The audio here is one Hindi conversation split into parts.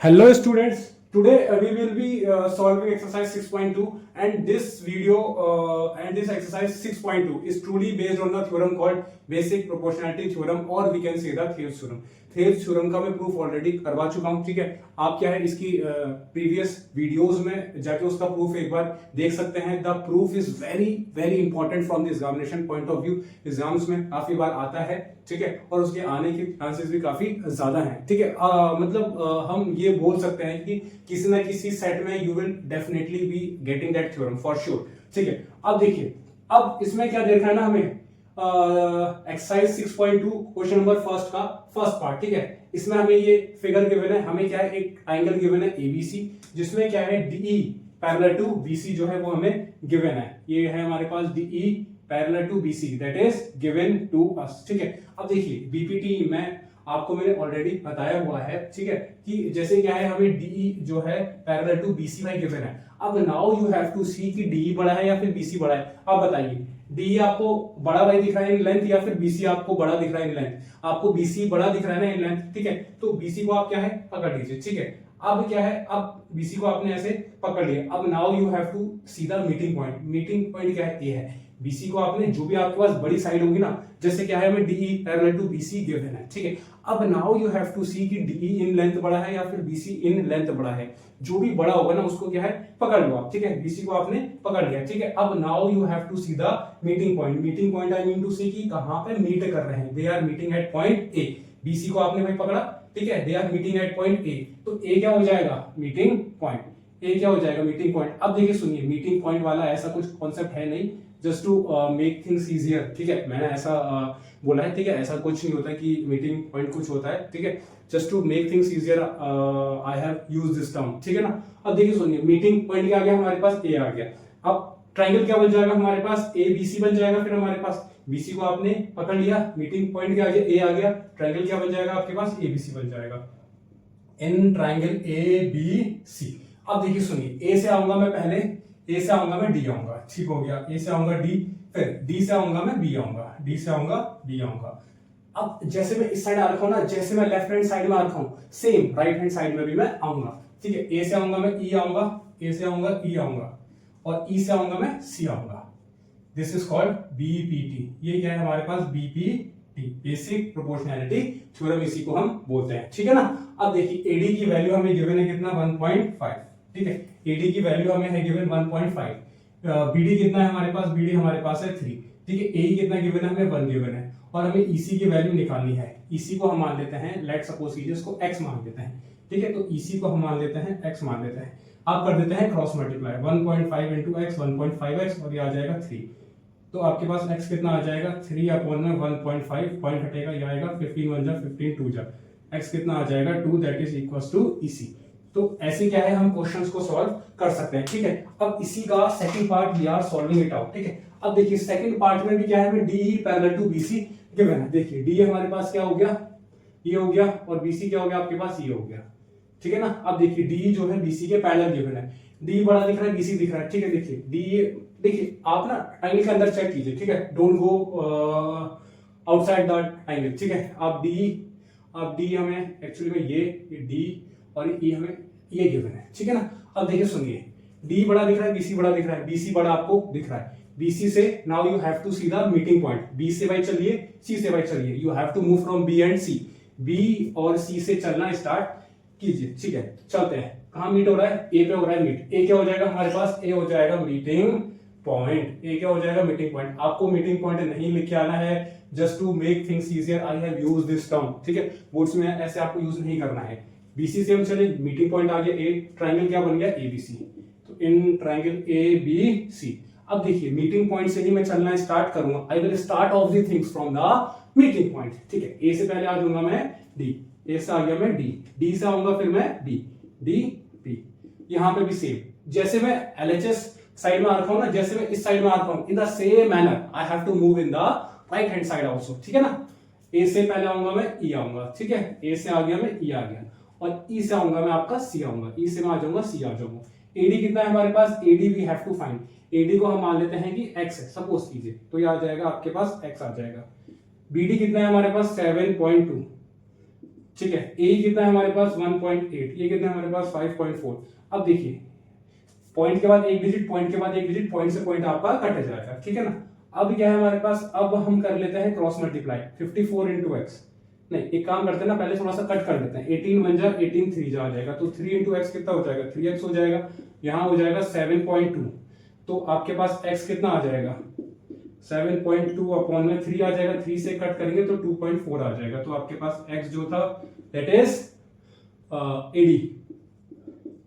Hello students, today we will be solving exercise 6.2 and this video and this exercise 6.2 is truly based on the theorem called basic proportionality theorem or we can say the Thales theorem. Thales theorem का मैं प्रूफ ऑलरेडी करवा चुका हूं, ठीक है। आप क्या है इसकी प्रीवियस वीडियोस में जाके उसका प्रूफ एक बार देख सकते हैं। The proof is very very important from the examination point of view. Exams में काफी बार आता है, ठीक है, और उसके आने के चांसेस भी काफी ज्यादा हैं, ठीक है। हम ये बोल सकते हैं कि किसी ना किसी सेट में you will definitely be getting that theorem for sure, ठीक है। अब देखिए, अब इसमें क्या देखना है ना हमें, एक्सरसाइज 6.2 क्वेश्चन नंबर फर्स्ट का फर्स्ट पार्ट, ठीक है। इसमें हमें ये फिगर गिवन है, हमें क्या है एक एंगल गिवन है एबीसी, जिसमें क्या है डीई पैरेलल टू बीसी जो है वो हमें गिवन है। ये है हमारे पास DE parallel to BC that is given to us, ठीक है। अब देखिए बीपीटी में आपको मैंने ऑलरेडी बताया हुआ है, ठीक है, कि जैसे क्या है हमें डीई जो है पैरेलल टू बीसी में गिवन है। अब now you have to see कि डीई बड़ा है या फिर बीसी बड़ा है। अब बताइए डी आपको बड़ा भाई दिख रहा है इन लेंथ या फिर बीसी आपको बड़ा दिख रहा है इन लेंथ। आपको बीसी बड़ा दिख रहा है ना इन लेंथ, ठीक है, तो बीसी को आप क्या है पकड़ लीजिए, ठीक है। अब क्या है, अब बीसी को आपने ऐसे पकड़ लिया। अब now you have to see the meeting point. Meeting point क्या है, ये है बीसी को आपने जो भी आपके पास बड़ी साइड होगी ना, जैसे क्या है हमें DE parallel to BC given है, ठीक है। अब now you have to see कि डीई इन लेंथ बड़ा है या फिर बीसी इन लेंथ बड़ा है। जो भी बड़ा होगा ना उसको क्या है पकड़ लो आप, ठीक है। बीसी को आपने पकड़ लिया, ठीक है। अब now you have to see the meeting point. Meeting point I mean to see कि कहां पे मीट कर रहे हैं, they are meeting at point A. BC को आपने भाई पकड़ा, ठीक है, they are meeting at point A, तो ए क्या हो जाएगा मीटिंग पॉइंट। ए क्या हो जाएगा मीटिंग पॉइंट। अब देखिए सुनिए, मीटिंग पॉइंट वाला ऐसा कुछ कॉन्सेप्ट है नहीं, just to make things easier, ठीक है। मैंने ऐसा बोला है, ठीक है, ऐसा कुछ नहीं होता कि मीटिंग पॉइंट कुछ होता है, ठीक है। Just to make things easier I have used this term, ठीक है ना। अब देखिए सुनिए, मीटिंग पॉइंट क्या आ गया हमारे पास, ए आ गया। अब ट्राइंगल क्या बन जाएगा हमारे पास, ए बी सी बन जाएगा। फिर हमारे पास बीसी को आपने पकड़ लिया, मीटिंग पॉइंट क्या आ गया, ए आ गया। ट्राइंगल क्या बन जाएगा आपके पास, ए बी सी बन जाएगा। In triangle A B C. अब देखिए सुनिए, ए से आऊंगा मैं पहले, ए से आऊंगा मैं डी आऊंगा, ठीक हो गया। ए से आऊंगा डी, फिर डी से आऊंगा मैं बी आऊंगा, डी से आऊंगा बी आऊंगा। अब जैसे मैं इस साइड आ रखा हूं ना, जैसे मैं लेफ्ट हैंड साइड में आ रखा हूं, सेम राइट हैंड साइड में भी मैं आऊंगा, ठीक है। ए से आऊंगा मैं ई आऊंगा, ए से आऊंगा ई आऊंगा, और ई से आऊंगा मैं सी आऊंगा। This is called BPT. ये क्या है हमारे पास, बीपीटी बेसिक प्रोपोर्शनैलिटी थ्योरम, इसी को हम बोलते हैं, ठीक है ना। अब देखिए एडी की वैल्यू हमें गिवन है कितना, 1.5, ठीक है। एडी की वैल्यू हमें है गिवन 1.5। बीडी कितना है हमारे पास, बीडी हमारे पास है 3, ठीक है। ए कितना गिवन है, हमें 1 गिवन है, और हमें ईसी की वैल्यू निकालनी है। ईसी को हम मान लेते हैं, लेट सपोज कीजिए इसको एक्स मान लेते हैं, ठीक है। तो ईसी को हम मान लेते हैं एक्स मान लेते हैं। आप कर देते हैं cross multiply, 1.5 into x 1.5x, और ये आ जाएगा 3। तो आपके पास x कितना आ जाएगा, 3 अपॉन में 1.5, पॉइंट हटेगा, ये आएगा 15 1 जा 15 2 जा, x कितना आ जाएगा 2, that is equals to EC. तो ऐसे क्या है हम क्वेश्चंस को सॉल्व कर सकते हैं, ठीक है। अब इसी का second part we are solving it out, ठीक है। अब देखिए सेकंड पार्ट में भी क्या है, हमें D parallel to BC given है। देखिए डी हमारे पास क्या हो गया, ये हो गया, और बीसी क्या हो गया आपके पास, ये हो गया, ठीक है ना। अब देखिए डी जो है बीसी के पैरेलल गिवन है, डी बड़ा दिख रहा है, बीसी दिख रहा है, ठीक है। देखिए डी, देखिए आप ना ट्रायंगल के अंदर चेक कीजिए, ठीक है, don't go outside the triangle, ठीक है। आप डी हमें एक्चुअली में ये डी और ई हमें ये गिवन है, ठीक है ना। अब देखिए सुनिए, डी बड़ा दिख रहा है, बीसी बड़ा दिख रहा है, बीसी बड़ा आपको दिख रहा है। बीसी से now you have to see the meeting point. B से भाई चलिए, सी से भाई चलिए, you have to move from B and C. B और सी से चलना स्टार्ट कीजिए, ठीक है। चलते हैं, कहां मीट हो रहा है, ए पे हो रहा है मीट। ए क्या हो जाएगा हमारे पास, ए हो जाएगा मीटिंग पॉइंट। ए क्या हो जाएगा मीटिंग पॉइंट। आपको मीटिंग पॉइंट नहीं लिख के आना है, just to make things easier I have used this term, ठीक है। बोर्ड्स में ऐसे आपको यूज नहीं करना है। बीसी से हम चले, मीटिंग पॉइंट आ गया ए, ट्रायंगल क्या बन गया एबीसी। तो in triangle A B C. अब देखिए मीटिंग पॉइंट से ही मैं चलना स्टार्ट करूंगा, I will start off the things from the meeting point, ठीक है। ए से पहले आ जाऊंगा मैं डी, ए से आ गया मैं डी, डी से आऊंगा फिर मैं बी, डी बी। यहां पे भी सेम, जैसे मैं एलएचएस साइड में आ रखा हूं ना, जैसे मैं इस साइड में आ रखा हूं, in the same manner I have to move in the right hand side also, ठीक है ना। ए से पहले आऊंगा मैं ई आऊंगा, ठीक है। ए से आ गया मैं ई आ गया, और ई से आऊंगा मैं आपका सी आऊंगा, ई से मैं आ जाऊंगा सी आ जाऊंगा। एडी कितना है हमारे पास, AD we have to find. AD को हम मान लेते हैं कि x है, सपोज कीजिए, तो ये आ जाएगा आपके पास x आ जाएगा। बीडी कितना है हमारे पास, 7.2, ठीक है। ए कितना है हमारे पास 1.8, ये कितना है हमारे पास 5.4। अब देखिए पॉइंट के बाद एक डिजिट, पॉइंट के बाद एक डिजिट, पॉइंट से पॉइंट आपका कट जाएगा, ठीक है ना। अब क्या है हमारे पास, अब हम कर लेते हैं क्रॉस मल्टीप्लाई 54 इंटू एक्स। नहीं, एक काम करते हैं ना, पहले थोड़ा सा कट कर लेते हैं। 18 बन जा 18 3 जा जाएगा, तो 3 इंटू एक्स कितना हो जाएगा, 3x हो जाएगा। यहाँ हो जाएगा 7.2, तो आपके पास x कितना आ जाएगा 7.2 अपॉन में 3 आ जाएगा, 3 से कट करेंगे तो 2.4 आ जाएगा। तो आपके पास x जो था दैट इज एडी,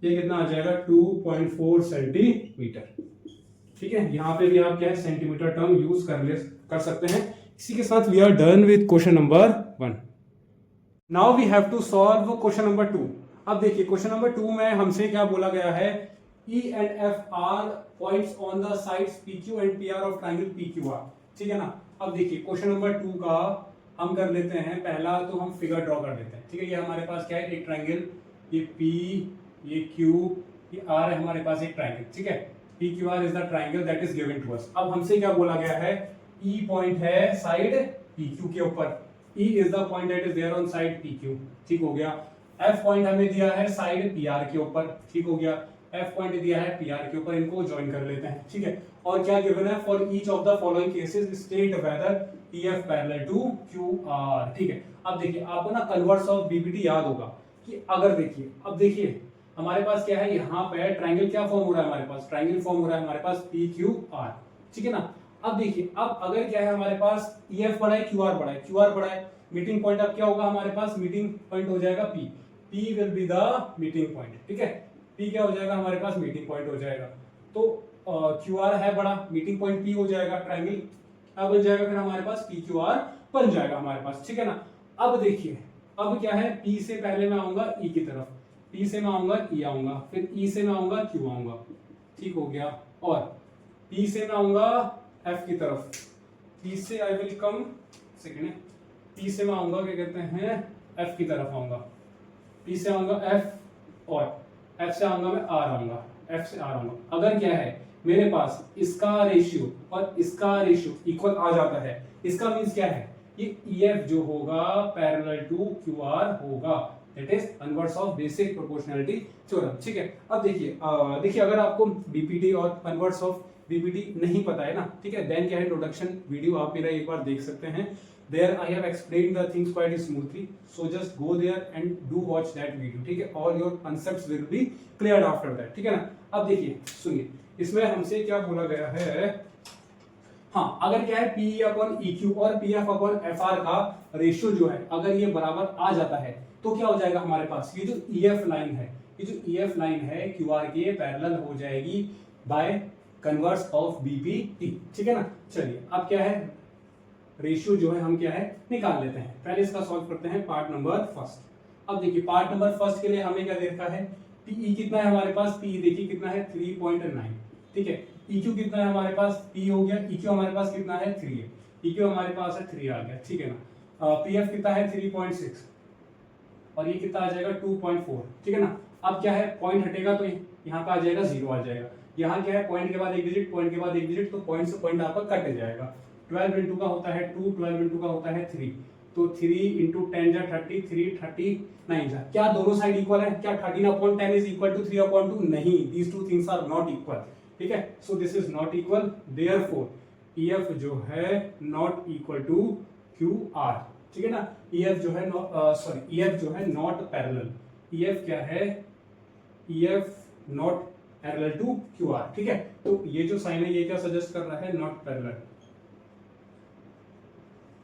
ये कितना आ जाएगा 2.4 सेंटीमीटर। ठीक है, यहाँ पे भी आप क्या है सेंटीमीटर टर्म यूज कर सकते हैं। इसी के साथ we are done with question number 1। Now we have to solve question number 2। अब देखिए क्वेश्चन नंबर 2 में हमसे क्या बोला गया है, E and F are points on the sides PQ and PR of triangle PQR। ठीक है ना। अब देखिए क्वेश्चन नंबर 2 का हम कर लेते हैं, पहला तो हम फिगर ड्रॉ कर लेते हैं। ठीक है, ये हमारे पास क्या है, एक ट्राइंगल, ये P, ये Q, ये R है हमारे पास एक ट्राइंगल। ठीक है, PQR is the triangle that is given to us. अब हमसे क्या बोला गया है, E पॉइंट है साइड PQ के ऊपर, E is the point that is there on side PQ। ठीक हो गया। F पॉइंट हमें दिया है साइड PR के ऊपर। ठीक हो गया। F पॉइंट दिया है PR के ऊपर, इनको ज्वाइन कर लेते हैं। ठीक है, और क्या गिवन है, for each of the following cases state whether EF parallel to QR। ठीक है, अब देखिए आपको ना कन्वर्स ऑफ BPT याद होगा कि अगर देखिए, अब देखिए हमारे पास क्या है, यहाँ पे ट्राइंगल क्या फॉर्म हो रहा है, हमारे पास ट्राइंगल फॉर्म हो रहा है हमारे पास PQR। ठीक है ना। अब देखिए, अब अगर क्या है हमारे पास EF बड़ा है, QR बड़ा है, QR बड़ा है, मीटिंग पॉइंट अब क्या होगा हमारे पास, मीटिंग पॉइंट हो जाएगा P will be the meeting point. ठीक है, P क्या हो जाएगा हमारे पास, मीटिंग पॉइंट हो जाएगा। तो QR है बड़ा, मीटिंग पॉइंट P हो जाएगा, ट्राइंगल क्या बन जाएगा फिर हमारे पास, PQR बन जाएगा हमारे पास। ठीक है ना। अब देखिए, अब क्या है, P से पहले मैं आऊंगा E की तरफ, P से मैं आऊंगा E आऊंगा, फिर E से मैं आऊंगा Q आऊंगा। ठीक हो गया। और P से मैं आऊंगा F की तरफ, P से I will come second, P से मैं आऊंगा क्या कहते हैं F की तरफ आऊंगा, P से आऊंगा F और F से आऊंगा मैं R आऊंगा, F से R आऊंगा। अगर क्या है मेरे पास इसका रेशियो और इसका रेशियो इक्वल आ जाता है, इसका मींस क्या है, ये EF जो होगा पैरेलल टू QR होगा, that is converse of basic proportionality theorem. ठीक है, अब देखिए अगर आपको BPT और कन्वर्स ऑफ BPT नहीं पता है ना, ठीक है, देन क्या है इंट्रोडक्शन वीडियो आप मेरा एक बार देख सकते हैं। There I have explained the things quite smoothly, so just go there and do watch that video। ठीक है, all your concepts will be cleared after that। ठीक है ना। अब देखिए सुनिए, इसमें हमसे क्या बोला गया है, हाँ अगर क्या है PE अपॉन EQ और PF अपॉन FR का रेशियो जो है अगर ये बराबर आ जाता है तो क्या हो जाएगा हमारे पास, ये जो EF लाइन है, ये जो EF लाइन है QR के पैरेलल हो जाएगी बाय कन्वर्स ऑफ BPT। ठीक है ना। चलिए अब क्या है, रेशियो जो है हम क्या है निकाल लेते हैं। पहले इसका सॉल्व करते हैं पार्ट नंबर फर्स्ट। अब देखिए पार्ट नंबर फर्स्ट के लिए हमें क्या देखा है, PE कितना है हमारे पास, PE देखिए कितना है 3.9। ठीक है, EQ कितना है हमारे पास, P हो गया, EQ हमारे पास कितना है 3 है, EQ हमारे पास है 3 आ गया। ठीक है ना। PF कितना है 3.6 और ये कितना आ जाएगा 2.4। ठीक है ना। अब क्या है पॉइंट हटेगा तो यहाँ पे आ जाएगा 0 आ जाएगा। यहाँ क्या है पॉइंट के बाद एक डिजिट, पॉइंट के बाद एक डिजिट, तो पॉइंट से पॉइंट आपका कट जाएगा। 12 इंटू का होता है 2, 12 इंटू का होता है 3, तो 3 इंटू 10 जा 30, 3 39 जा। क्या दोनों साइड इक्वल है, क्या 13/10 इज इक्वल टू 3/2? नहीं, these two things are not equal. ठीक है, so this is not equal, therefore EF जो है नॉट इक्वल टू QR। ठीक है ना। EF जो है EF जो है नॉट पैरेलल, EF क्या है, EF not parallel to QR। ठीक है, तो ये जो साइन है ये क्या सजेस्ट कर रहा है, not parallel,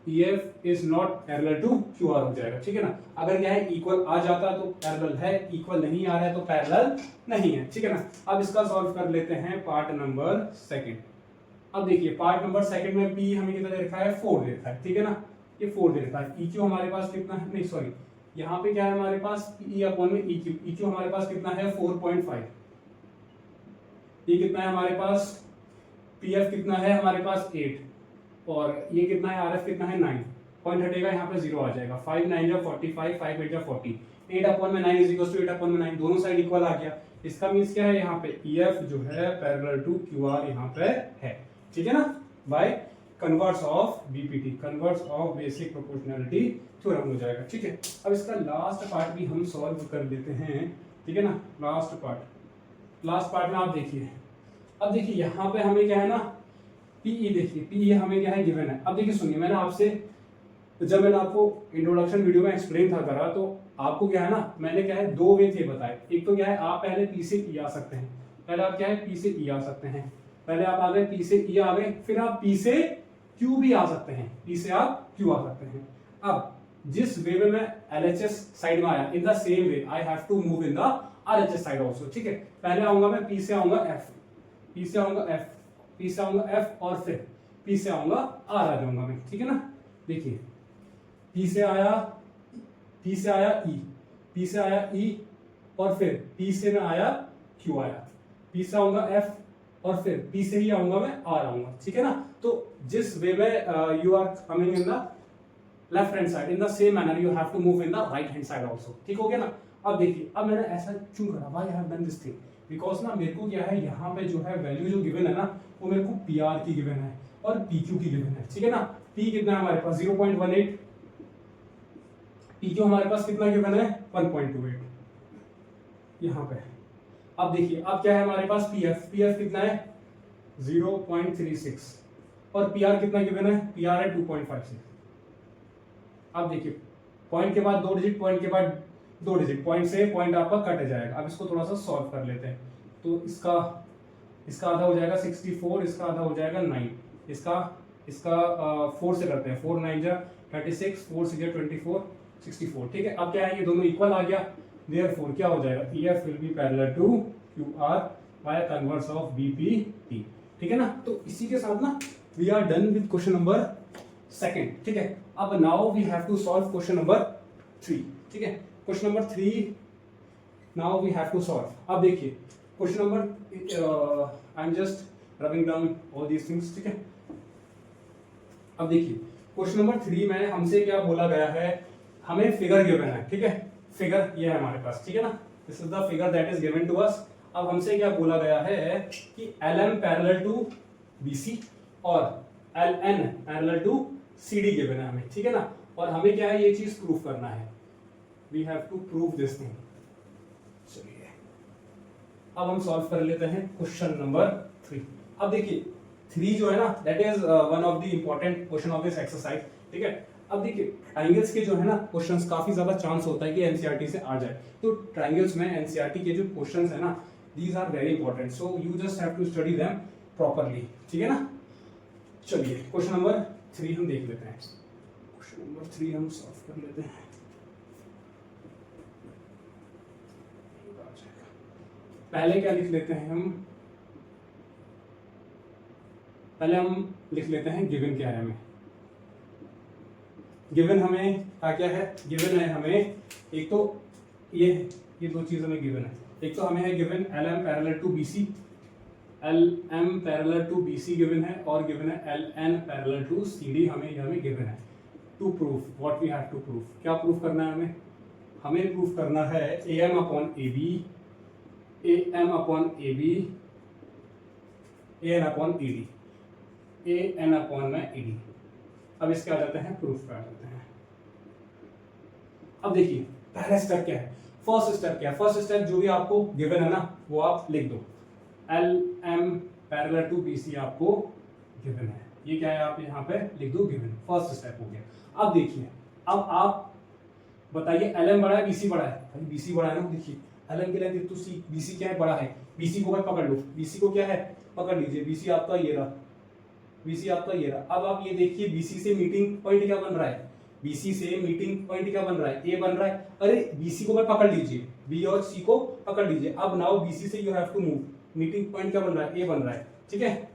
EF is not parallel to QR हो जाएगा। ठीक है ना। अगर क्या है इक्वल आ जाता तो पैरेलल है, इक्वल नहीं आ रहा है तो पैरेलल नहीं है। ठीक है ना। अब इसका सॉल्व कर लेते हैं पार्ट नंबर सेकंड। अब देखिए पार्ट नंबर सेकंड में P हमें कितना दे रखा है, 4 दे रखा है। ठीक है ना, ये 4 दे रखा है। EQ हमारे पास कितना है, नहीं सॉरी, यहाँ पे क्या है हमारे पास PE अपॉन में EQ हमारे पास कितना है 4.5। ये कितना है हमारे पास, PF कितना है हमारे पास 8 और ये कितना है RF कितना है 9। पॉइंट हटेगा यहाँ पे 0 आ जाएगा। 5 9 जा 45, 5 8 जा 40, 8 अपॉन में 9 इज इक्वल टू 8 अपॉन में 9, दोनों साइड इक्वल आ गया। इसका मींस क्या है, यहाँ पे EF जो है पैरेलल टू QR यहाँ पे है। ठीक है ना, bye converse of BPT, converse of basic proportionality theorem हो जाएगा। ठीक है, अब इसका लास्ट पार्ट भी हम सॉल्व कर लेते हैं। ठीक है ना, लास्ट पार्ट में आप देखिए, अब देखिए यहाँ पे हमें क्या है ना, पीई, देखिए पीई हमें क्या है गिवन है। अब देखिए सुनिए, मैंने आपसे जब मैंने आपको इंट्रोडक्शन वीडियो में एक्सप्लेन था करा, तो आपको क्या है ना, मैंने क्या है 2 वे थे बताए। एक तो क्या है, आप पहले पी से ई आ सकते हैं, पहले आप क्या है पी से ई आ सकते हैं, पहले आप आ गए पी से ई आ गए, फिर आप पी से क्यू भी आ सकते हैं, पी से आप क्यू आ सकते हैं। अब जिस वे में मैं एलएचएस साइड में आया, in the same way I have to move in the RHS side also. ठीक है, पहले आऊंगा मैं पी से आऊंगा एफ, पी से आऊंगा एफ, पी से आऊंगा एफ, और फिर पी से आऊंगा आर आ जाऊंगा मैं। ठीक है ना, देखिए पी से आया ई, पी से आया ई, और फिर पी से मैं आया क्यू आया, पी से आऊंगा एफ, और फिर पी से ही आऊंगा मैं आर आऊंगा। ठीक है ना, तो जिस वे में you are coming in the left hand side, in the same manner you have to move in the right hand side also. ठीक हो गया ना। अब देखिए, अब मैंने ऐसा क्यों करा, why I have done this thing, because ना मेरे को क्या है, यहाँ पे जो है वैल्यू जो गिवन है ना, वो मेरे को पी आर की गिवन है और पी क्यू की गिवन है। ठीक है ना, पी कितना है हमारे पास 0.18, पी क्यू हमारे पास कितना गिवन है 1.28 यहाँ पे। अब देखिए, अब क्या है हमारे पास पी एफ कितना है 0.36, और पी आर कितना गिवन है, पी आर है 2.56। अब देखिए, पॉइंट के बाद 2 डिजिट, पॉइंट के बाद 2 डिजिट, पॉइंट से पॉइंट आपका कट जाएगा। अब इसको थोड़ा सा सॉल्व कर लेते हैं, तो इसका आधा हो जाएगा 64, इसका आधा हो जाएगा 9, इसका 4 से करते हैं, 4 9 जा 36, 4 6 24, 64। ठीक है, अब क्या है, ये दोनों इक्वल आ गया, देयरफॉर क्या हो जाएगा, EF will be parallel to QR by converse of BPT। ठीक है ना, तो इसी के साथ ना we are done with question number 2। ठीक है, अब now we have to solve question number 3। ठीक है, question number 3 now we have to solve. अब देखिए question number, I am just rubbing down all these things. ठीक है, अब देखिए क्वेश्चन नंबर 3 में हमसे क्या बोला गया है, हमें फिगर गिवन है। ठीक है, फिगर ये है हमारे पास। ठीक है ना, this is the figure that is given to us. अब हमसे क्या बोला गया है कि LM पैरेलल टू BC और LN parallel to CD given है हमें। ठीक है ना, और हमें क्या है, ये चीज प्रूफ करना है, we have to prove this thing. चलिए अब हम सॉल्व कर लेते हैं क्वेश्चन नंबर 3। अब देखिए 3 जो है ना, that is one of the important question of this exercise. ठीक है, अब देखिए ट्राइंगल्स के जो है ना क्वेश्चंस, काफी ज्यादा चांस होता है कि एनसीईआरटी से आ जाए। तो ट्राइंगल्स में एनसीईआरटी के जो क्वेश्चंस है ना, these are very important, so you just have to study them properly. ठीक है ना, चलिए क्वेश्चन नंबर 3 हम देख लेते हैं। क्वेश्चन नंबर 3 हम सॉल्व कर लेते हैं। पहले क्या लिख लेते हैं हम, पहले हम लिख लेते हैं गिवन क्या है हमें। गिवन हमें क्या है, गिवन है हमें एक तो ये 2 चीज हमें गिवन है। एक तो हमें है given LM parallel to BC, LM parallel to BC given है, और गिवन है LN पैरेलल टू CD हमें गिवन है। To proof what we have to proof, क्या प्रूफ करना है हमें प्रूफ करना है AM upon AB, AM upon AB, AN upon ED, AN upon में ED। अब इसके आ जाते हैं प्रूफ पे आ जाते हैं। अब देखिए पहला स्टेप क्या है, फर्स्ट स्टेप क्या है, फर्स्ट स्टेप जो भी आपको गिवन है ना वो आप लिख दो, LM पैरेलल टू BC आपको गिवन है, ये क्या है आप यहाँ पे लिख दो गिवन, फर्स्ट स्टेप हो गया। अब देखिए, अब आप बताइए LM बड़ा है BC बड़ा है, भाई BC बड़ा है ना, देखिए LM के लेंथ तो BC क्या है बड़ा है, BC को भाई पकड़ लो, BC को क्या है पकड़ लीजिए, BC आपका ये रहा, BC आपका ये रहा। अब आप ये देखिए BC से मीटिंग पॉइंट क्या बन रहा है, BC से मीटिंग पॉइंट क्या बन रहा है, A बन रहा है। अरे BC को भाई पकड़ लीजिए, B और C को पकड़ लीजिए। अब नाउ BC से you have to move, meeting point क्या बन रहा है, A बन रहा है। ठीक है,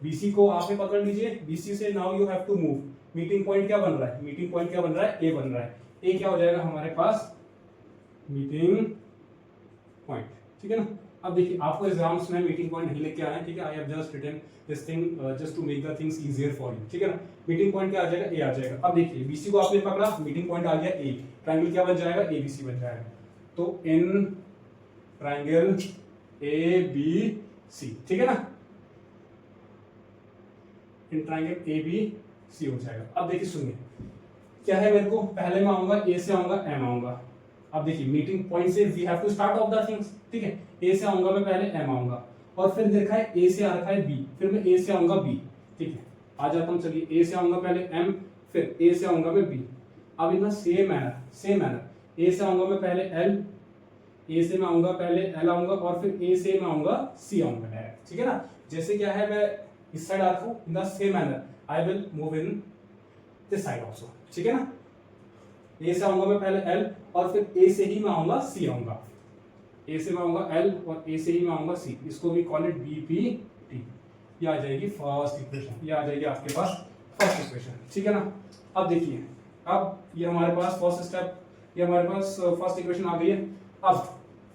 BC को आप पकड़ लीजिए, BC से now you have to move, meeting point क्या बन रहा है, मीटिंग पॉइंट क्या बन रहा है, A बन रहा है। A क्या हो जाएगा हमारे पास मीटिंग पॉइंट। ठीक है ना, अब देखिए आपको एग्जाम्स में मीटिंग पॉइंट नहीं लेके आए हैं, ठीक है, I have just written this thing just to make the things easier for you. ठीक है ना, मीटिंग पॉइंट क्या आ जाएगा, ए आ जाएगा। अब देखिए BC को आपने पकड़ा, मीटिंग पॉइंट आ गया ए, ट्रायंगल क्या बन जाएगा, ABC बन जाएगा। तो इन ट्रायंगल ABC, ठीक है ना, इन ट्राइंगल ए बी सी हो जाएगा। अब देखिए सुनिए क्या है, मेरे को पहले मैं आऊंगा ए से आऊंगा एम आऊंगा। अब देखिए मीटिंग पॉइंट से we have to start off the things, ठीक है। ए से आऊंगा मैं पहले एम आऊंगा और फिर देखा है ए से आ रखा है बी, फिर मैं ए से आऊंगा बी, ठीक है। आ जाता हूं, चलिए ए से आऊंगा पहले एम, फिर ए से आऊंगा मैं बी। अब इन सेम मैनर ए से आऊंगा मैं पहले एल, ए से मैं आऊंगा पहले एल आऊंगा और फिर ए से मैं आऊंगा सी आऊंगा डायरेक्ट, ठीक है ना। जैसे क्या है, मैं इस साइड आता हूं, in the same manner I will move in this side also, ठीक है ना। ए से आऊंगा मैं पहले एल और फिर ए से ही मैं आऊंगा सी आऊंगा, ए से मैं आऊंगा एल और ए से ही मैं आऊंगा सी। इसको भी call it be P T. ये आ जाएगी फर्स्ट इक्वेशन, ये आ जाएगी आपके पास फर्स्ट इक्वेशन, ठीक है ना। अब देखिए, अब ये हमारे पास फर्स्ट स्टेप, ये हमारे पास फर्स्ट इक्वेशन आ गई है। अब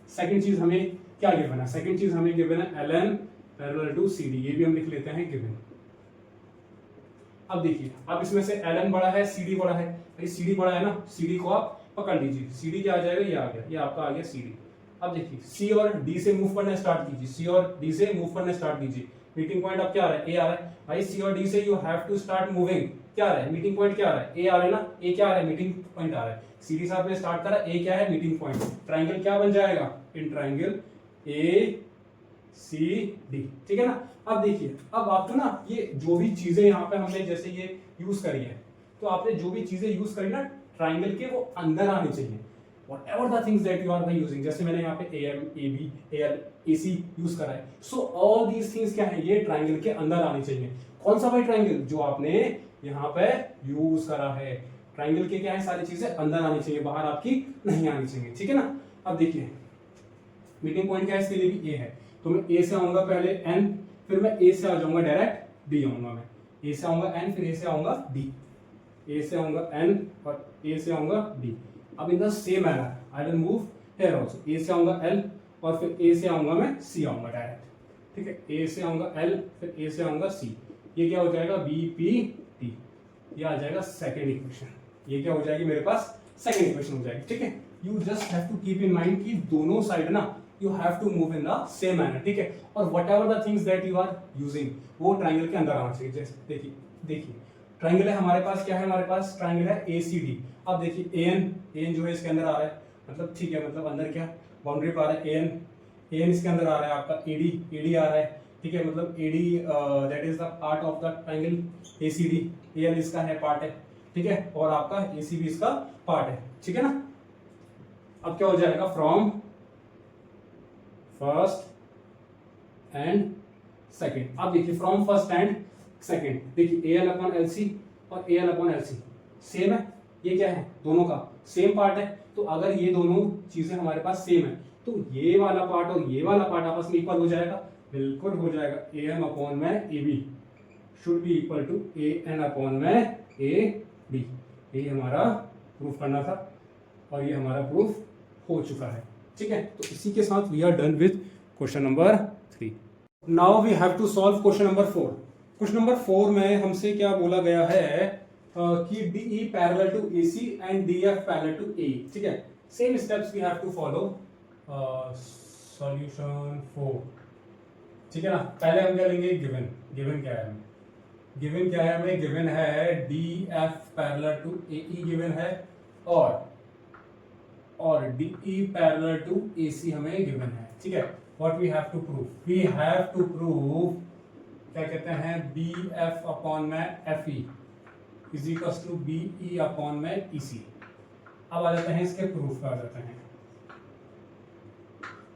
सेकंड चीज हमें क्या गिवन है, सेकंड चीज हमें गिवन है L N parallel to C D, ये भी हम लिख लेते हैं गिवन। अब देखिए, अब इसमें से एल एन बड़ा है सी डी बड़ा है, सी डी बड़ा है ना, सी डी को आप पकड़ लीजिए, सी डी क्या आ जाएगा, ये आ गया, ये आपका आ गया सी डी। अब देखिए सी और डी से मूव करना स्टार्ट कीजिए, सी और डी से मूव करना स्टार्ट कीजिए। मीटिंग पॉइंट अब क्या आ रहा है, ए आ रहा है भाई, सी और डी से you have to start moving. क्या आ रहा है, मीटिंग पॉइंट क्या आ रहा है, ए आ रहा है ना, ए क्या आ रहा है, मीटिंग पॉइंट आ रहा है। सी डी से आपने स्टार्ट करा, ए क्या है, मीटिंग पॉइंट। ट्राइंगल क्या बन जाएगा, in triangle A C D, ठीक है ना। अब देखिए, अब आपको ना ये जो भी चीजें यहाँ पे हमने जैसे ये यूज करी है, तो आपने जो भी चीजें यूज करी ना ट्राइंगल के, वो अंदर आनी चाहिए। Whatever the things that you are by using, जैसे मैंने यहाँ पे AM, AB, AL, AC use करा है, so all these things क्या है, ये ट्राइंगल के अंदर आनी चाहिए। कौन सा भाई ट्राइंगल, जो आपने यहाँ पे यूज करा है। ट्राइंगल के क्या है, सारी चीजें अंदर आनी चाहिए, बाहर आपकी नहीं आनी चाहिए, ठीक है ना। अब देखिए मीटिंग पॉइंट क्या है, इसके लिए भी ए है, तो मैं ए से आऊंगा पहले एन, फिर मैं ए से आ जाऊंगा डायरेक्ट डी आऊंगा, मैं ए से आऊंगा एन, फिर ए से आऊंगा डी, ए से आऊंगा एन और ए से आऊंगा डी। अब in the same manner I will move here also, A से आऊंगा एल और फिर ए से आऊंगा मैं सी आऊंगा डायरेक्ट, ठीक है। ए से आऊंगा एल, फिर ए से आऊंगा सी, ये क्या हो जाएगा, बी पी टी, ये आ जाएगा सेकेंड इक्वेशन। ये क्या हो जाएगी मेरे पास, सेकेंड इक्वेशन हो जाएगी, ठीक है। You just have to keep in mind कि दोनों साइड ना you have to move in the same manner, ठीक है। और whatever the things that you are using, वो ट्राइंगल के अंदर आना चाहिए। जैसे देखिए ट्राइंगल है हमारे पास, क्या है हमारे पास, ट्राइंगल है ए सी डी। अब देखिए एन जो है इसके अंदर आ रहा है, मतलब ठीक है, मतलब अंदर क्या बाउंड्री पर आ रहा है, एन इसके अंदर आ रहा है, आपका एडी आ रहा है, ठीक है। मतलब AD that is the part of the triangle A C D, N इसका है पार्ट है, ठीक है, और आपका ए सी बी इसका पार्ट है, ठीक है ना। अब क्या हो जाएगा, फ्रॉम फर्स्ट एंड सेकेंड। अब देखिए फ्रॉम फर्स्ट एंड सेकेंड, देखिए A L upon L C और A L upon L C same है, ये क्या है, दोनों का सेम पार्ट है। तो अगर ये दोनों चीजें हमारे पास सेम है, तो ये वाला पार्ट और ये वाला पार्ट आपस में इक्वल हो जाएगा, बिल्कुल हो जाएगा। ए एम अपॉन में A B should be equal to A N upon में ए बी। ये हमारा प्रूफ करना था और ये हमारा प्रूफ हो चुका है, ठीक है। तो इसी के साथ we are done with question number 3। Now we have to solve question number 4। Question number 4 में हमसे क्या बोला गया है कि DE parallel to AC and DF parallel to AE, ठीक है। Same steps we have to follow. Solution 4, ठीक है ना। पहले हम क्या लेंगे, गिवन क्या है हमें, गिवन क्या है हमें, गिवन है DF parallel to AE given है और DE पैरेलल टू AC हमें गिवन है, ठीक है। What we have to prove, we have to prove क्या कहते हैं, BF अपॉन में FE is equal to BE upon में EC। अब आ जाते हैं इसके प्रूफ पर आ जाते हैं।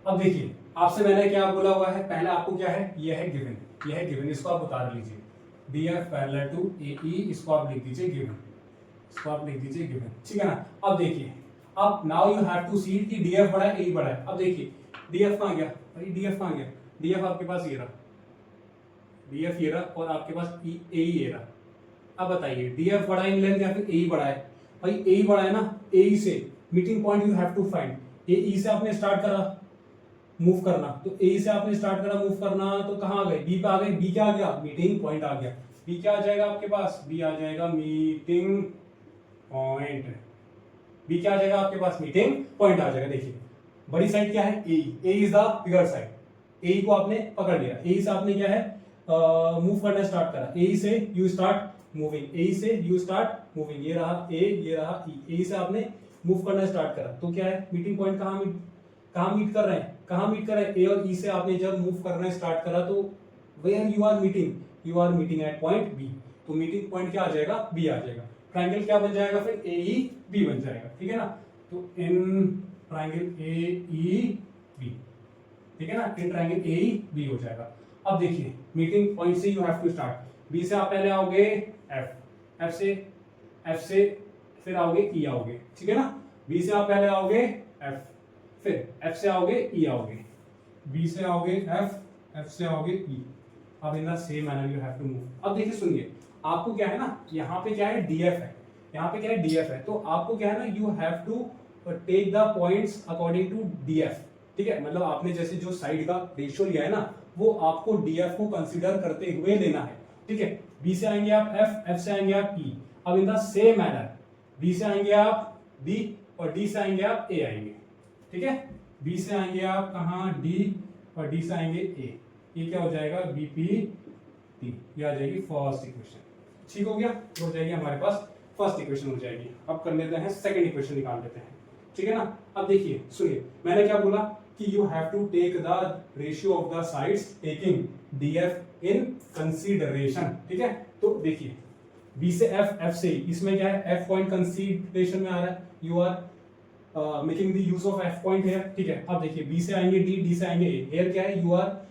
अब देखिए आपसे मैंने क्या बोला हुआ है, पहले आपको क्या है, ये है गिवन, ये है गिवन, इसको आप उतार लीजिए। DF पैरेलल टू AE, इसको आप लिख दीजिए गिवन, इसको आप लिख दीजिए गिवन, ठीक है ना। अब देखिए, अब now you have to see कि DF बड़ा है AE बड़ा है। अब देखिए DF कहाँ गया भाई, DF कहाँ गया, DF आपके पास ये रहा, DF ये रहा और आपके पास AE ये रहा। अब बताइए DF बड़ा इन लेंथ या फिर AE बड़ा है, भाई AE बड़ा है ना। AE से meeting point you have to find, AE से आपने स्टार्ट करा मूव करना, तो AE से आपने स्टार्ट करा मूव करना, तो कहाँ आ गए, B पे आ गए। B क्या आ गया, मीटिंग पॉइंट आ गया। B क्या आ जाएगा आपके पास, B आ जाएगा मीटिंग पॉइंट, B क्या आ जाएगा आपके पास, मीटिंग पॉइंट आ जाएगा। देखिए बड़ी साइड क्या है, AE, AE is the bigger side, AE को आपने पकड़ लिया। AE से आपने क्या है, मूव करना स्टार्ट करा, ए से यू स्टार्ट मूविंग, ए से यू स्टार्ट मूविंग, ये रहा ए, ये रहा ई, ए से आपने मूव करना स्टार्ट करा, तो क्या है मीटिंग पॉइंट कहाँ मीट कर रहे हैं, कहाँ मीट कर रहे हैं, ए और ई से आपने जब मूव करना स्टार्ट करा तो where you are meeting at point B, तो मीटिंग पॉइंट क्या आ जाएगा, बी आ जाएगा। ट्रायंगल क्या बन जाएगा फिर, ए ई बी बन जाएगा, ठीक है ना। तो in triangle A E B, ठीक है ना, in triangle A E B हो जाएगा। अब देखिए मीटिंग पॉइंट से you have to start, B से आप पहले आओगे एफ, एफ से फिर आओगे ई आओगे, ठीक है ना। बी से आप पहले आओगे एफ, फिर एफ से आओगे ई आओगे, बी से आओगे एफ, एफ से आओगे ई। अब in the same manner you have to move. अब देखिए सुनिए, आपको क्या है ना, यहाँ पे क्या है डीएफ है, यहाँ पे क्या है डीएफ है, तो आपको क्या है ना, you have to take the points according to DF, ठीक है। मतलब आपने जैसे जो साइड का रेशियो लिया है ना, वो आपको डीएफ को कंसीडर करते हुए लेना है, ठीक है। बी से आएंगे आप एफ, एफ से आएंगे आप ई। अब in the same manner B से आएंगे आप डी और डी से आएंगे आप ए आएंगे, ठीक है। बी से आएंगे आप कहाँ डी और डी से आएंगे ए, ये क्या हो जाएगा बीपी टी, ये आ जाएगी फर्स्ट इक्वेशन, ठीक हो गया, हो जाएगी हमारे पास फर्स्ट इक्वेशन हो जाएगी। अब कर लेते हैं सेकंड इक्वेशन निकाल लेते हैं, ठीक है ना। अब देखिए सुनिए, मैंने क्या बोला कि you have to take the ratio of the sides taking DF in consideration, ठीक है। तो देखिए बी से एफ, एफ से इसमें क्या है, एफ पॉइंट कंसीडरेशन में आ रहा है, you are making the use of F point here, ठीक है। अब देखिए बी से आएंगे डी, डी से आएंगे ए, हियर क्या है, you are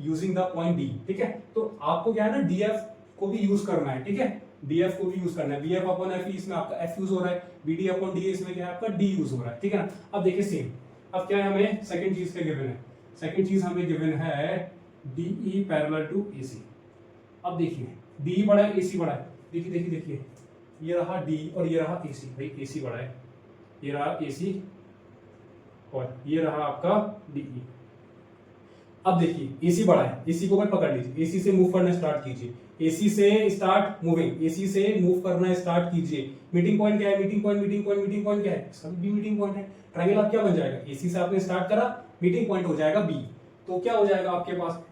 using the point D, ठीक है। तो आपको क्या है ना डीएफ को भी यूज करना है, ठीक है, डीएफ को भी यूज करना है। बीएफ अपॉन एफ, इसमें आपका एफ यूज हो रहा है, बीडी अपॉन डी इसमें क्या है आपका डी यूज हो रहा है, ठीक है ना। अब देखिए सेम, अब क्या है हमें सेकंड चीज का गिवन है, सेकंड चीज हमें गिवन है डीई पैरेलल टू एसी। अब देखिए डी बड़ा है, एसी बड़ा है, देखिए देखिए देखिए, ये रहा डी और ये रहा एसी, भाई एसी बड़ा है, ये रहा एसी और ये रहा आपका डीई। अब देखिए एसी बड़ा है, एसी को मैं पकड़ लीजिए, एसी से मूव करना स्टार्ट कीजिए, एसी से स्टार्ट मूविंग, एसी से मूव करना स्टार्ट कीजिए। मीटिंग पॉइंट क्या है, मीटिंग पॉइंट क्या है, इसका भी मीटिंग पॉइंट है। ट्रायंगल आप क्या बन जाएगा, एसी से आपने स्टार्ट करा, मीटिंग पॉइंट हो जाएगा बी, तो क्या हो जाएगा आपके पास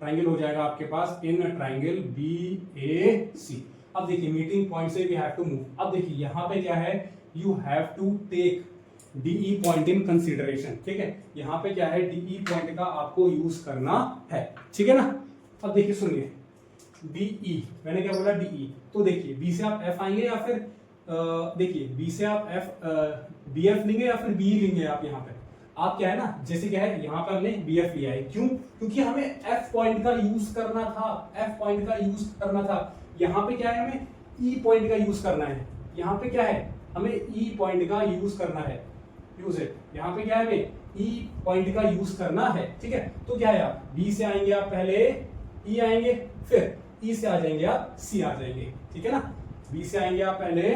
ट्रायंगल हो जाएगा आपके पास in triangle B A C. अब देखिए मीटिंग पॉइंट से वी हैव टू मूव। अब देखिए यहाँ पे क्या है, you have to take DE point in consideration, ठीक है। यहाँ पे क्या है, डीई पॉइंट का आपको यूज करना है, ठीक है ना। अब देखिए सुनिए डीई, मैंने क्या बोला डीई, तो देखिए बी से आप एफ आएंगे या फिर देखिए बी से आप एफ बी एफ लेंगे या फिर बी लेंगे। आप यहाँ पे आप क्या है ना, जैसे क्या है यहाँ पे हमने बी एफ लिया है, क्यों, क्योंकि हमें एफ पॉइंट का यूज करना था, एफ पॉइंट का यूज करना था। यहाँ पे क्या है, हमें ई पॉइंट का यूज करना है, यहाँ पे क्या है, हमें ई पॉइंट का यूज करना है, यूज है, यहाँ पे क्या है, हमें ई पॉइंट का यूज करना है, ठीक है। तो क्या है, आप बी से आएंगे आप पहले ई आएंगे, फिर ई से आ जाएंगे आप सी आ जाएंगे, ठीक है ना। बी से आएंगे आप पहले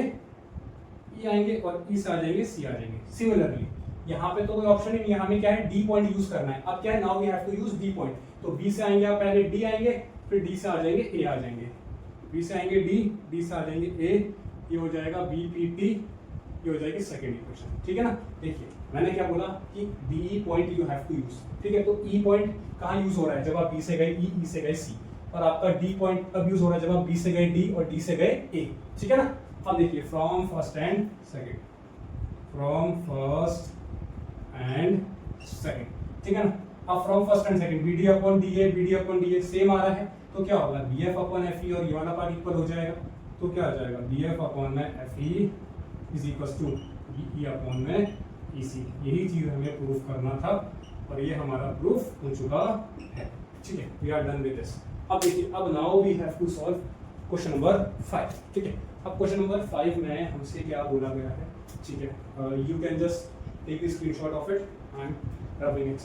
ई आएंगे और ई से आ जाएंगे सी आ जाएंगे। सिमिलरली यहाँ पे तो कोई ऑप्शन ही नहीं है, हमें क्या है डी पॉइंट यूज करना है। अब क्या है, now we have to use D point, तो बी से आएंगे आप पहले डी आएंगे, फिर डी से आ जाएंगे ए आ जाएंगे, बी से आएंगे डी, डी से आ जाएंगे ए, ये हो जाएगा बी पी टी, ये हो जाएगी सेकंड इक्वेशन, ठीक है ना। देखिए मैंने क्या बोला कि D point you have to use, ठीक है। तो ई पॉइंट कहाँ यूज हो रहा है, जब आप बी से गए ई, ई से गए सी, और आपका डी पॉइंट कब यूज हो रहा है, जब आप बी से गए डी और डी से गए ए, ठीक है ना। अब देखिए from first and second, from first and second, ठीक है ना। अब from first and second B D upon D A, B D upon D A same आ रहा है, तो क्या होगा B F upon F E और ये वाला पार्ट इक्वल हो जाएगा, तो क्या आ जाएगा बी एफ अपॉन में F E is equal to B E upon में ई सी। यही चीज हमें प्रूफ करना था और ये हमारा प्रूफ हो चुका है, ठीक है। We are done with this. अब देखिए, अब now we have to solve question number 5, ठीक है। अब क्वेश्चन नंबर 5 में हमसे क्या बोला गया है, ठीक है, you can just take the screenshot of it, I am rubbing it.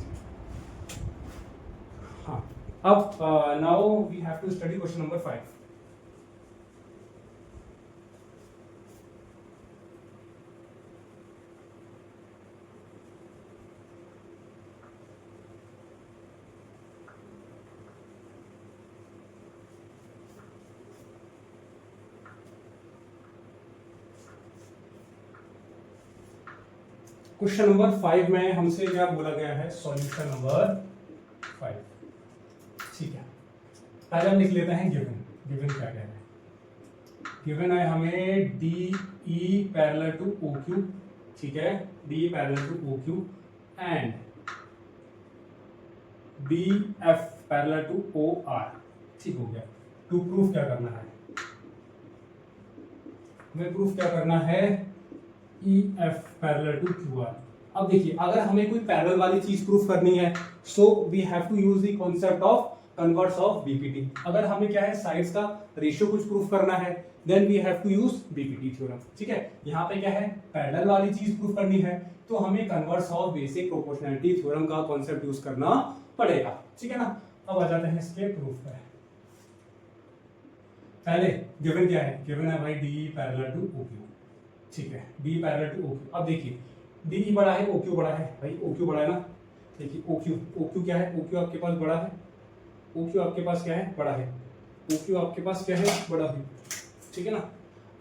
हाँ, अब now we have to study question number 5। Question number 5 में हमसे क्या बोला गया है, सॉल्यूशन नंबर 5, ठीक है। पहले हम लिख लेते हैं गिवन। गिवन क्या कह रहे हैं? गिवन है हमें D E parallel to O Q, ठीक है, D parallel to O Q and D F parallel to O R, ठीक हो गया। टू प्रूफ क्या करना है हमें? प्रूफ क्या करना है? E F parallel to Q R. अब देखिए, अगर हमें कोई पैरेलल वाली चीज प्रूफ करनी है so we have to use the concept of converse of BPT. अगर हमें क्या है, साइड्स का रेशियो कुछ प्रूफ करना है then we have to use BPT theorem, ठीक है। यहाँ पे क्या है, पैरेलल वाली चीज प्रूफ करनी है तो हमें converse of basic proportionality theorem का कॉन्सेप्ट यूज करना पड़ेगा, ठीक है ना। अब आ जाते हैं इसके प्रूफ पर। पहले गिवन क्या है? गिवन है भाई D parallel to O Q, ठीक है, D parallel to O Q. अब देखिए डी बड़ा है, ओ क्यू बड़ा है, भाई ओ क्यू बड़ा है ना। देखिए ओ क्यू क्या है? ओ क्यू आपके पास बड़ा है, ओ क्यू आपके पास क्या है? बड़ा है, ओ क्यू आपके पास क्या है? बड़ा है, ठीक है ना।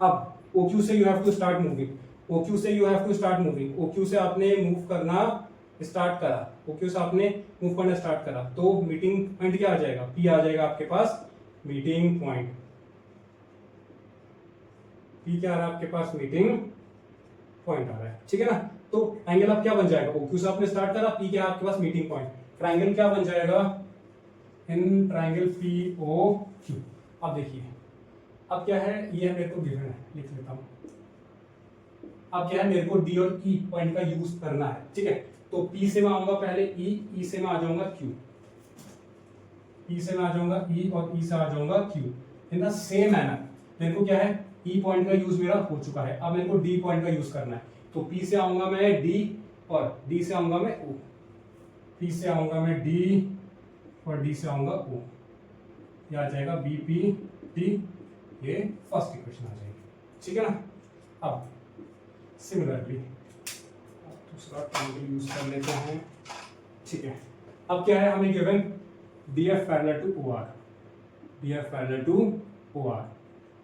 अब ओ क्यू से you have to start moving, O Q से you have to start moving, O Q से आपने मूव करना स्टार्ट करा, ओ क्यू से आपने मूव करना स्टार्ट करा तो मीटिंग पॉइंट क्या आ जाएगा? पी आ जाएगा आपके पास, मीटिंग पॉइंट। पी क्या आ रहा है आपके पास? मीटिंग पॉइंट आ रहा है, ठीक है ना। तो एंगल अब क्या बन जाएगा? ओ क्यू से आपने स्टार्ट करा, पी क्या है आपके पास? Meeting point. ट्रायंगल क्या बन जाएगा? In triangle P O Q. अब देखिए, अब क्या है, ये मेरे को गिवन है, लिख लेता हूं। अब क्या है, मेरे को डी और ई पॉइंट का यूज करना है, ठीक है। तो पी से मैं आऊंगा पहले ई से मैं आ जाऊंगा क्यू, ई से मैं आ जाऊंगा ई और ई से आ जाऊंगा Q. In the same manner मेरे को क्या है, ई पॉइंट का यूज मेरा हो चुका है, अब मेरे को डी पॉइंट का यूज करना है। तो पी से आऊंगा मैं डी और डी से आऊंगा मैं ओ, पी से आऊंगा मैं डी और डी से आऊंगा ओ, ये आ जाएगा बी पी टी, ये फर्स्ट इक्वेशन आ जाएगी, ठीक है ना। अब सिमिलरली दूसरा ट्रायंगल यूज कर लेते हैं, ठीक है। अब क्या है हमें given? D F parallel to O R, D F parallel to O R.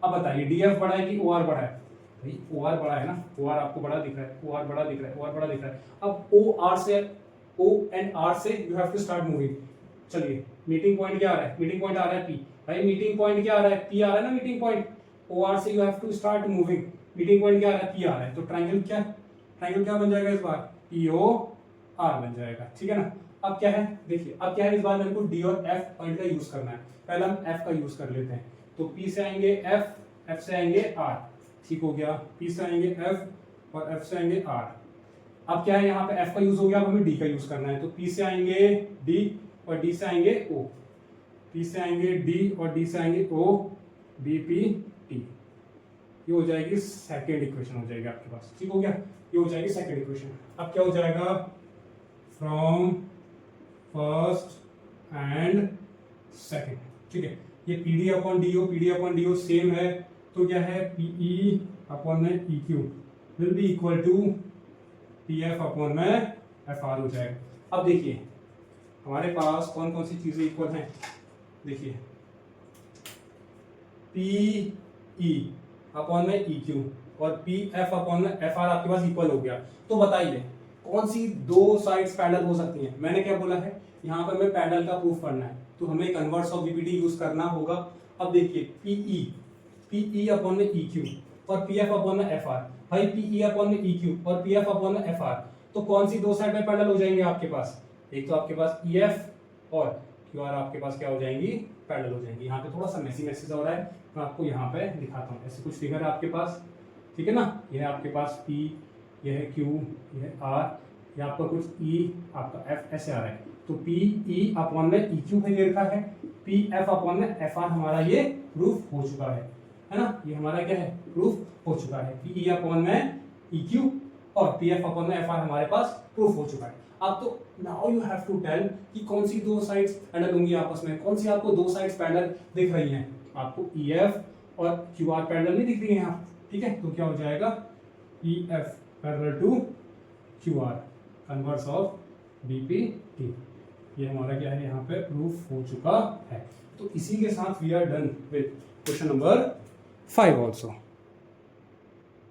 अब बताइए डी एफ बड़ा है कि ओ आर बड़ा है? भाई ओ आर बड़ा है ना, ओ आर आपको बड़ा दिख रहा है, ओ आर बड़ा दिख रहा है, ओ आर बड़ा दिख रहा है। अब ओ आर से, ओ एंड आर से you have to start moving. चलिए मीटिंग पॉइंट क्या आ रहा है? मीटिंग पॉइंट आ रहा है पी, भाई मीटिंग पॉइंट क्या आ रहा है? पी आ रहा है ना मीटिंग पॉइंट। ओ आर से you have to start moving, meeting point क्या आ रहा है? पी आ रहा है। तो ट्रायंगल क्या बन जाएगा इस बार? पी ओ आर बन जाएगा, ठीक है ना। अब क्या है, देखिए अब क्या है, इस बार मेरे को डी और एफ पॉइंट का यूज करना है। पहले हम एफ का यूज कर लेते हैं। तो पी से आएंगे एफ, एफ से आएंगे आर, ठीक हो गया। पी से आएंगे एफ और एफ से आएंगे आर। अब क्या है, यहाँ पे एफ का यूज हो गया, अब हमें डी का यूज करना है। तो पी से आएंगे डी और डी से आएंगे ओ, पी से आएंगे डी और डी से आएंगे ओ, बी पी टी। ये हो जाएगी सेकेंड इक्वेशन, हो जाएगी आपके पास, ठीक हो गया। ये हो जाएगी सेकेंड इक्वेशन। अब क्या हो जाएगा? फ्रॉम फर्स्ट एंड सेकेंड, ठीक है। ये P D upon D O same है, तो क्या है, पीई अपॉन में E Q will be equal to P F upon में एफ आर हो जाएगा। अब देखिए हमारे पास कौन कौन सी चीजें इक्वल हैं? देखिए पी ई अपॉन में ई क्यू और पी एफ अपॉन में एफ आर आपके पास इक्वल हो गया। तो बताइए कौन सी दो साइड्स पैरेलल हो सकती हैं? मैंने क्या बोला है, यहाँ पर हमें पैरेलल का प्रूफ करना है तो हमें कन्वर्स ऑफ बीपीटी यूज करना होगा। अब देखिए पीई अपॉन में ई क्यू और पी एफ अपॉन में एफ आर, भाई पीई अपॉन में ई क्यू और पी एफ अपॉन में एफ आर, तो कौन सी दो साइड में पैरेलल हो जाएंगे आपके पास? एक तो आपके पास ई एफ और क्यू आर आपके पास क्या हो जाएंगी? पैरेलल हो जाएंगी। यहाँ पे थोड़ा सा मैसी हो रहा है, मैं आपको यहाँ पे दिखाता हूँ। ऐसे कुछ फिगर है आपके पास, ठीक है ना। यह है आपके पास पी, यह है क्यू, यह है आर, यह आपका कुछ ई, आपका एफ, ऐसे आ रहा है। तो पी ई अपॉन में ई क्यू पे रखा है, पी एफ अपॉन में एफ आर, हमारा ये प्रूफ हो चुका है ना। ये हमारा क्या है? प्रूफ हो चुका है। पी ई अपॉन में ई क्यू और पी एफ अपॉन में एफ आर हमारे पास प्रूफ हो चुका है। अब तो now you have to tell कि कौन सी दो साइड्स पैरेलल होंगी आपस में, कौन सी आपको दो साइड्स पैरेलल दिख रही हैं? आपको ई एफ और क्यू आर पैरेलल नहीं दिख रही है यहाँ, ठीक है। तो क्या हो जाएगा? E F parallel to Q R, converse of BPT. ये हमारा क्या है, यहाँ पे प्रूफ हो चुका है। तो इसी के साथ we are done with question number 5 also.